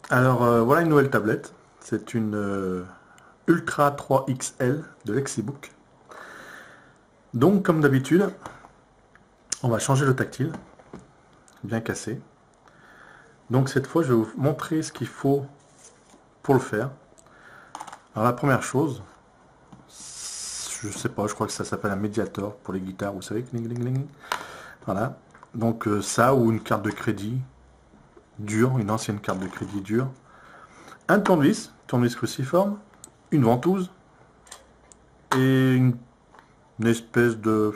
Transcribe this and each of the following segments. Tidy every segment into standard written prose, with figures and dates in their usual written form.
Alors voilà une nouvelle tablette. C'est une Ultra 3 XL de Lexibook. Donc comme d'habitude, on va changer le tactile, bien cassé. Donc cette fois je vais vous montrer ce qu'il faut pour le faire. Alors la première chose, je sais pas, je crois que ça s'appelle un médiator pour les guitares, vous savez, cling, cling, cling. Voilà. Donc ça ou une carte de crédit dure, une ancienne carte de crédit dure. Un tournevis cruciforme, une ventouse et une espèce de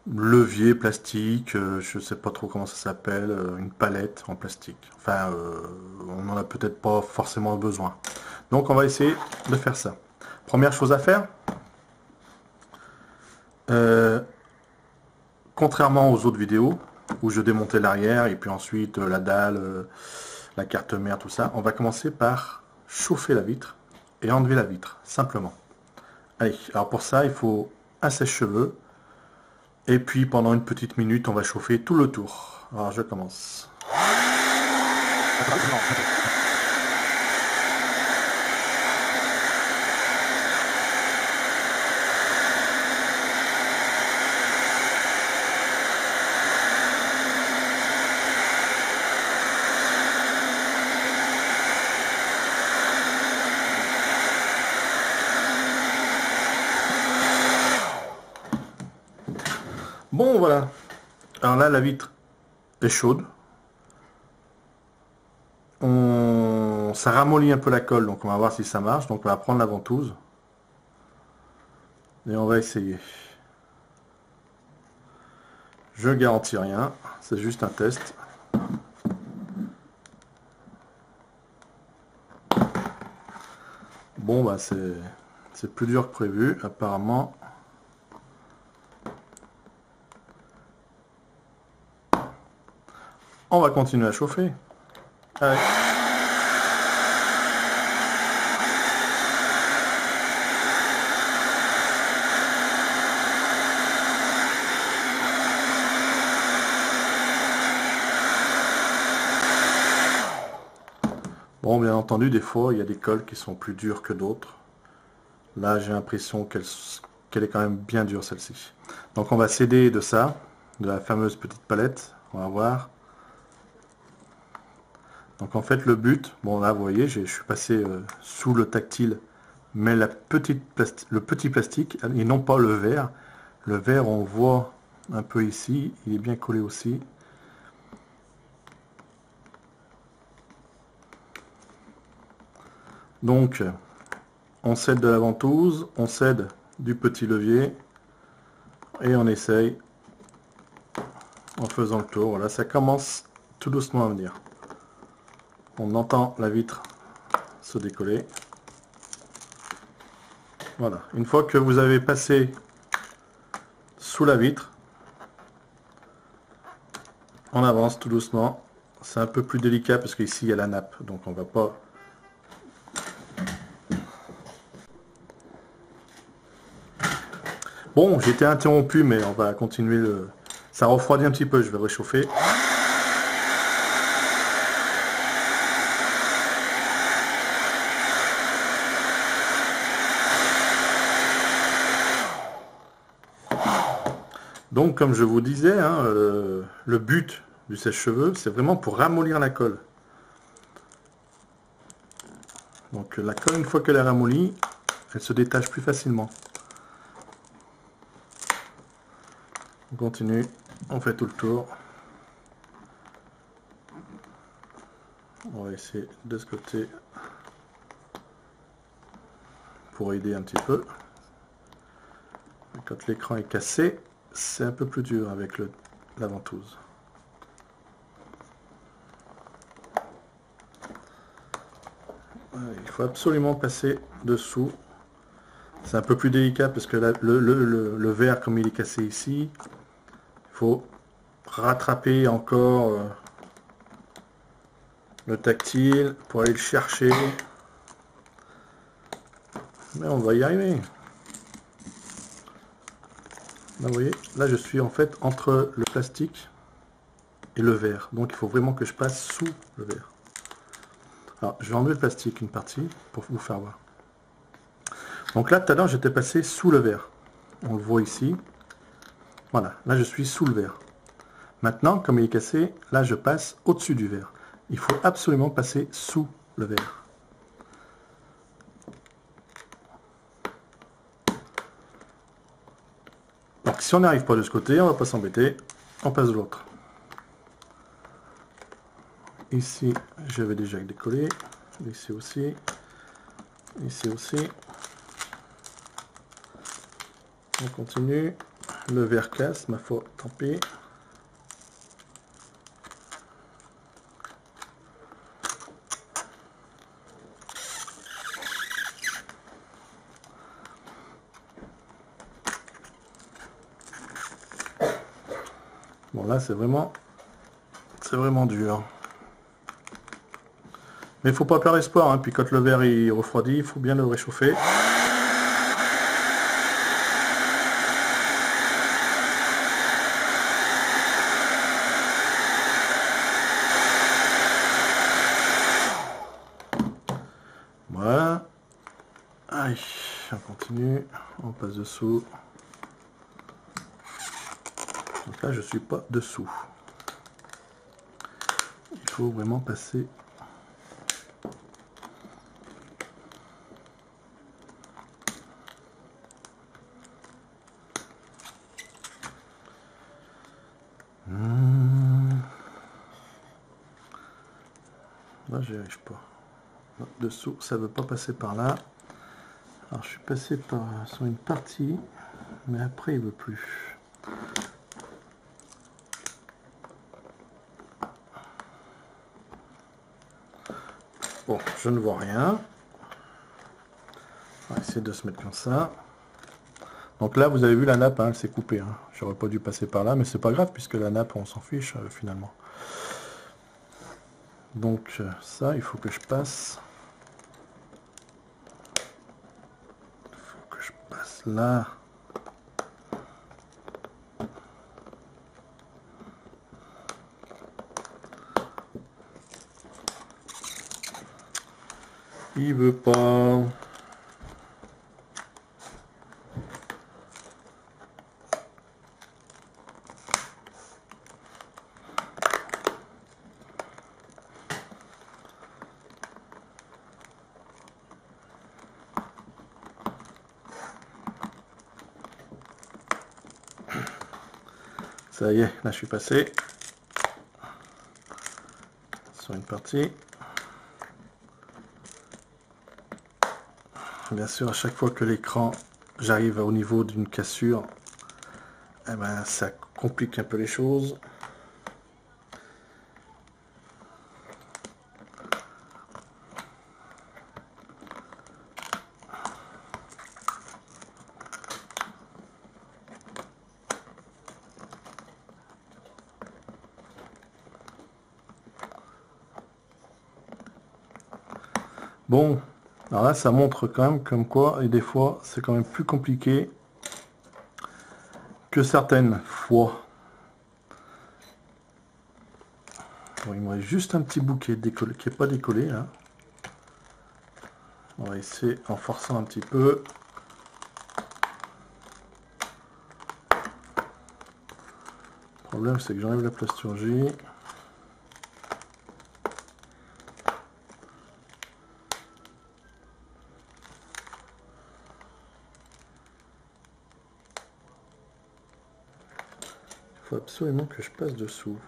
levier plastique, je sais pas trop comment ça s'appelle, une palette en plastique. Enfin, on n'en a peut-être pas forcément besoin. Donc on va essayer de faire ça. Première chose à faire, contrairement aux autres vidéos, où je démontais l'arrière et puis ensuite la dalle, la carte mère, tout ça, on va commencer par chauffer la vitre et enlever la vitre, simplement. Allez, alors pour ça, il faut un sèche-cheveux. Et puis pendant une petite minute, on va chauffer tout le tour. Alors je commence. Bon voilà. Alors là, la vitre est chaude. Ça ramollit un peu la colle, donc on va voir si ça marche. Donc on va prendre la ventouse. Et on va essayer. Je garantis rien, c'est juste un test. Bon bah c'est plus dur que prévu, apparemment. On va continuer à chauffer. Allez. Bon, bien entendu, des fois, il y a des colles qui sont plus dures que d'autres. Là, j'ai l'impression qu'elle est quand même bien dure, celle-ci. Donc, on va s'aider de ça, de la fameuse petite palette. On va voir. Donc, en fait, le but, bon, là, vous voyez, je suis passé sous le tactile, mais le petit plastique, et non pas le verre. Le verre, on voit un peu ici, il est bien collé aussi. Donc, on s'aide de la ventouse, on s'aide du petit levier et on essaye en faisant le tour. Voilà, ça commence tout doucement à venir. On entend la vitre se décoller. Voilà, une fois que vous avez passé sous la vitre, on avance tout doucement. C'est un peu plus délicat parce qu'ici il y a la nappe, donc on va pas... Bon, j'ai été interrompu, mais on va continuer le... Ça refroidit un petit peu, je vais réchauffer. Donc, comme je vous disais, hein, le but du sèche-cheveux, c'est vraiment pour ramollir la colle. Donc, la colle, une fois qu'elle est ramollie, elle se détache plus facilement. On continue, on fait tout le tour. On va essayer de ce côté pour aider un petit peu. Quand l'écran est cassé, c'est un peu plus dur avec la ventouse. Il faut absolument passer dessous. C'est un peu plus délicat parce que le verre, comme il est cassé ici, il faut rattraper encore le tactile pour aller le chercher. Mais on va y arriver. Là, vous voyez, là je suis en fait entre le plastique et le verre. Donc il faut vraiment que je passe sous le verre. Alors, je vais enlever le plastique une partie pour vous faire voir. Donc là, tout à l'heure, j'étais passé sous le verre. On le voit ici. Voilà, là, je suis sous le verre. Maintenant, comme il est cassé, là, je passe au-dessus du verre. Il faut absolument passer sous le verre. Donc, si on n'arrive pas de ce côté, on ne va pas s'embêter. On passe de l'autre. Ici, j'avais déjà décollé. Ici aussi. Ici aussi. On continue. Le verre casse, ma foi, tant pis. Bon, là, c'est vraiment dur. Mais il faut pas perdre espoir, hein. Puis quand le verre il refroidit, il faut bien le réchauffer. Voilà. Allez, on continue. On passe dessous. Donc là, je suis pas dessous. Il faut vraiment passer. Là, j'y arrive pas. Dessous, ça veut pas passer par là. Alors, je suis passé sur une partie, mais après, il veut plus. Bon, je ne vois rien. On va essayer de se mettre comme ça. Donc là, vous avez vu la nappe, hein, elle s'est coupée. Hein. J'aurais pas dû passer par là, mais c'est pas grave, puisque la nappe, on s'en fiche finalement. Donc ça, il faut que je passe. Il faut que je passe là. Il veut pas. Ça y est, là je suis passé sur une partie. Bien sûr, à chaque fois que l'écran, j'arrive au niveau d'une cassure, eh ben, ça complique un peu les choses. Bon, alors là, ça montre quand même comme quoi, et des fois, c'est quand même plus compliqué que certaines fois. Bon, il me reste juste un petit bout qui est pas décollé, là. On va essayer en forçant un petit peu. Le problème, c'est que j'enlève la plasturgie. Il faut absolument que je passe dessous.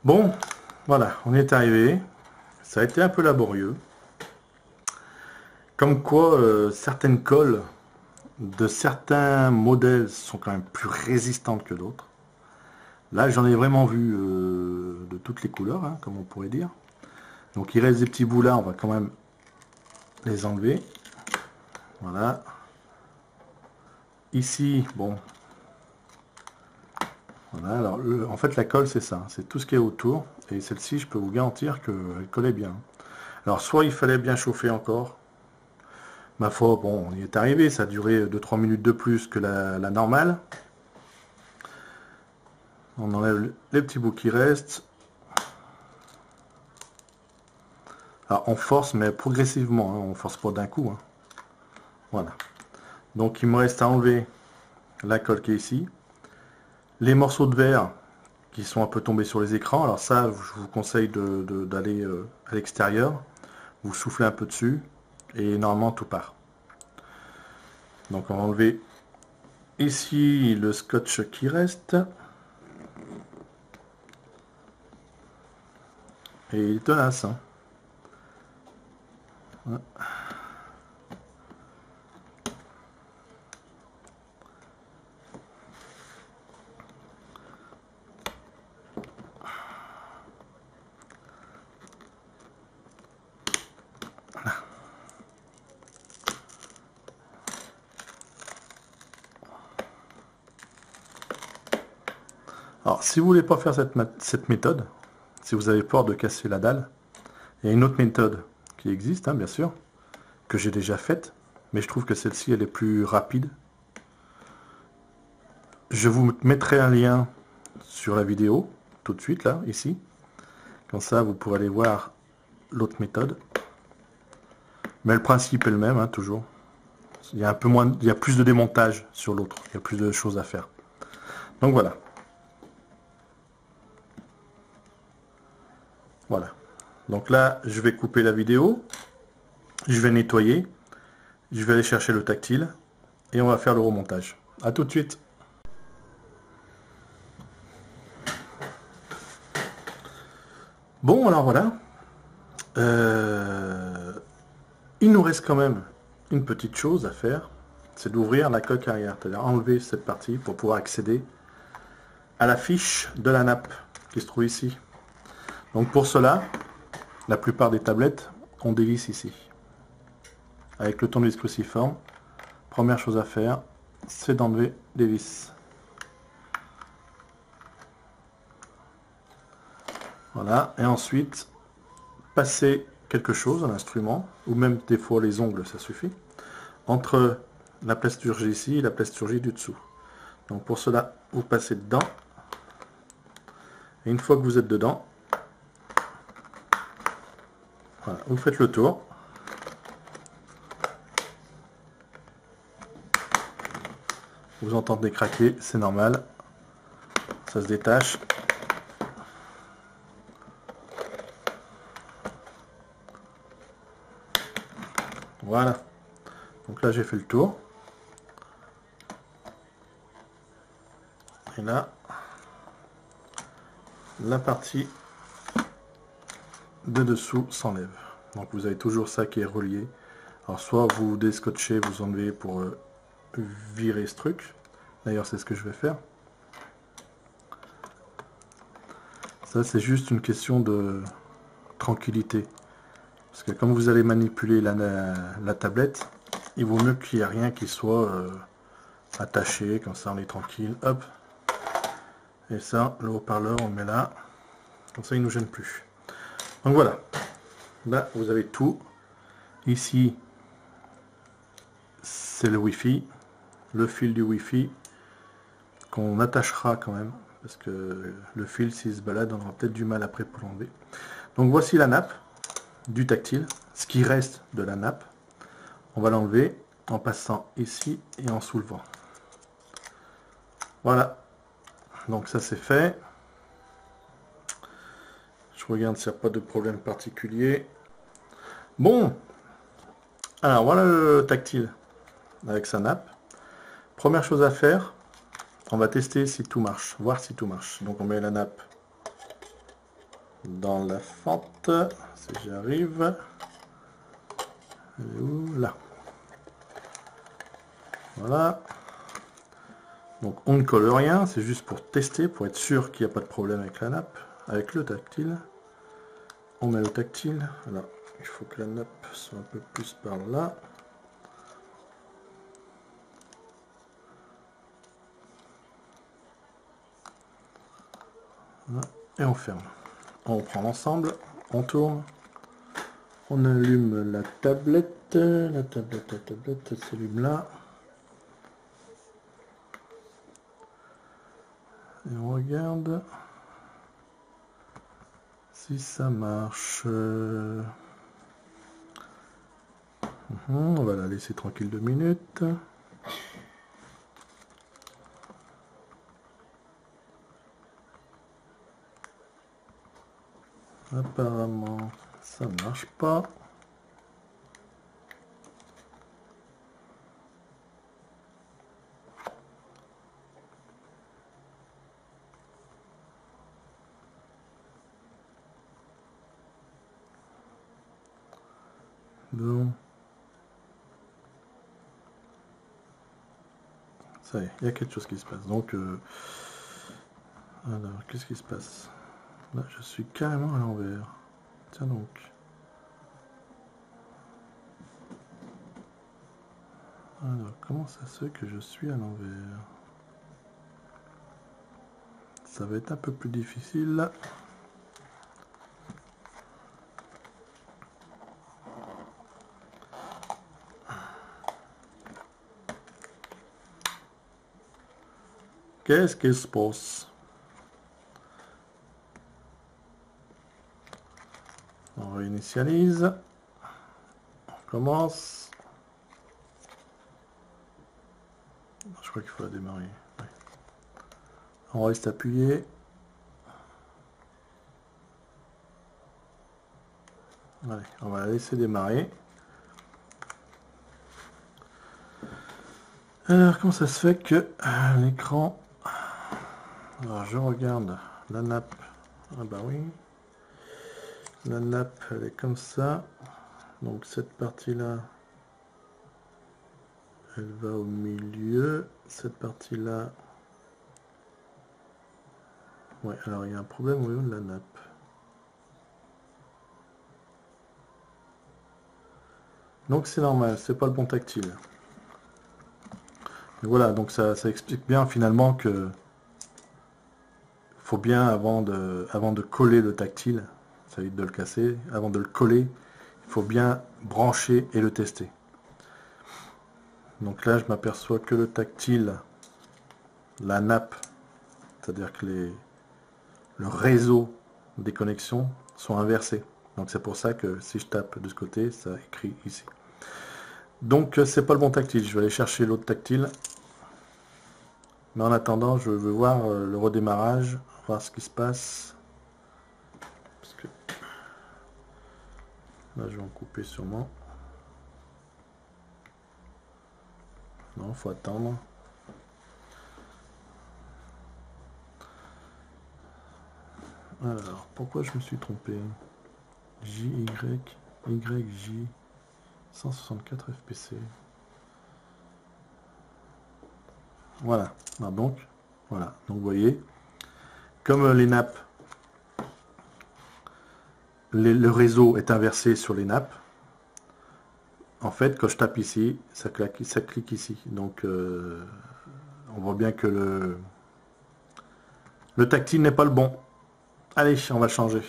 Bon, voilà, on y est arrivé. Ça a été un peu laborieux. Comme quoi, certaines colles de certains modèles sont quand même plus résistantes que d'autres. Là, j'en ai vraiment vu de toutes les couleurs, hein, comme on pourrait dire. Donc il reste des petits bouts là, on va quand même les enlever. Voilà. Ici, bon. Voilà, alors en fait la colle c'est ça, c'est tout ce qui est autour. Et celle-ci, je peux vous garantir qu'elle collait bien. Alors soit il fallait bien chauffer encore. Ma foi, bon, on y est arrivé, ça a duré 2-3 minutes de plus que la normale. On enlève les petits bouts qui restent. Alors on force, mais progressivement, hein, on force pas d'un coup. Hein. Voilà. Donc il me reste à enlever la colle qui est ici. Les morceaux de verre qui sont un peu tombés sur les écrans. Alors ça, je vous conseille d'aller à l'extérieur. Vous soufflez un peu dessus et normalement tout part. Donc on va enlever ici le scotch qui reste. Et il est tenace. Hein. Ouais. Alors, si vous voulez pas faire cette méthode, si vous avez peur de casser la dalle, il y a une autre méthode qui existe, hein, bien sûr, que j'ai déjà faite, mais je trouve que celle-ci, elle est plus rapide. Je vous mettrai un lien sur la vidéo, tout de suite, là, ici. Comme ça, vous pourrez aller voir l'autre méthode. Mais le principe est le même, hein, toujours. Il y a un peu moins, il y a plus de démontage sur l'autre, il y a plus de choses à faire. Donc voilà. Voilà. Donc là, je vais couper la vidéo. Je vais nettoyer. Je vais aller chercher le tactile. Et on va faire le remontage. A tout de suite. Bon, alors voilà. Il nous reste quand même une petite chose à faire. C'est d'ouvrir la coque arrière. C'est-à-dire enlever cette partie pour pouvoir accéder à la fiche de la nappe qui se trouve ici. Donc pour cela, la plupart des tablettes ont des vis ici. Avec le tournevis cruciforme, première chose à faire, c'est d'enlever les vis. Voilà, et ensuite, passer quelque chose, un instrument, ou même des fois les ongles, ça suffit, entre la plasturgie ici et la plasturgie du dessous. Donc pour cela, vous passez dedans, et une fois que vous êtes dedans, voilà, vous faites le tour. Vous entendez craquer, c'est normal. Ça se détache. Voilà. Donc là, j'ai fait le tour. Et là, la partie de dessous s'enlève. Donc vous avez toujours ça qui est relié. Alors soit vous déscotchez, vous enlevez pour virer ce truc. D'ailleurs c'est ce que je vais faire. Ça c'est juste une question de tranquillité. Parce que comme vous allez manipuler la tablette, il vaut mieux qu'il n'y ait rien qui soit attaché, comme ça on est tranquille. Hop. Et ça, le haut-parleur on le met là. Comme ça il ne nous gêne plus. Donc voilà. Là vous avez tout. Ici c'est le Wi-Fi. Le fil du Wi-Fi qu'on attachera quand même, parce que le fil s'il se balade on aura peut-être du mal après pour l'enlever. Donc voici la nappe du tactile, ce qui reste de la nappe, on va l'enlever en passant ici et en soulevant. Voilà, donc ça c'est fait. Je regarde s'il n'y a pas de problème particulier. Bon, alors voilà le tactile avec sa nappe. Première chose à faire, on va tester si tout marche, voir si tout marche. Donc on met la nappe dans la fente, si j'arrive. Elle est où? Là. Voilà. Donc on ne colle rien, c'est juste pour tester, pour être sûr qu'il n'y a pas de problème avec la nappe, avec le tactile. On met le tactile. Alors, il faut que la nappe soit un peu plus par là. Voilà. Et on ferme. On prend l'ensemble, on tourne, on allume la tablette, elle s'allume là. Et on regarde si ça marche. On va la laisser tranquille 2 minutes. Apparemment, ça ne marche pas. Bon. Ça y est, il y a quelque chose qui se passe. Donc, alors, qu'est-ce qui se passe? Là, je suis carrément à l'envers. Tiens donc. Alors, comment ça se fait que je suis à l'envers? Ça va être un peu plus difficile. Qu'est-ce qui se passe? On réinitialise. On commence. Je crois qu'il faut la démarrer. Ouais. On reste appuyé. Allez, on va la laisser démarrer. Alors, comment ça se fait que l'écran... Alors, je regarde la nappe. Ah bah oui. La nappe, elle est comme ça. Donc, cette partie-là, elle va au milieu. Cette partie-là... Ouais, alors il y a un problème au niveau de la nappe. Donc, c'est normal, c'est pas le bon tactile. Et voilà, donc ça explique bien finalement que faut bien, avant de coller le tactile, ça évite de le casser, avant de le coller, il faut bien brancher et le tester. Donc là, je m'aperçois que le tactile, la nappe, c'est-à-dire que le réseau des connexions sont inversés. Donc c'est pour ça que si je tape de ce côté, ça écrit ici. Donc c'est pas le bon tactile, je vais aller chercher l'autre tactile. Mais en attendant, je veux voir le redémarrage, voir ce qui se passe. Parce que là, je vais en couper sûrement. Non, faut attendre. Alors, pourquoi je me suis trompé? YJ 164 FPC. Voilà. Alors donc, voilà. Donc vous voyez, comme les nappes, le réseau est inversé sur les nappes. En fait, quand je tape ici, ça clique ici. Donc, on voit bien que le tactile n'est pas le bon. Allez, on va le changer.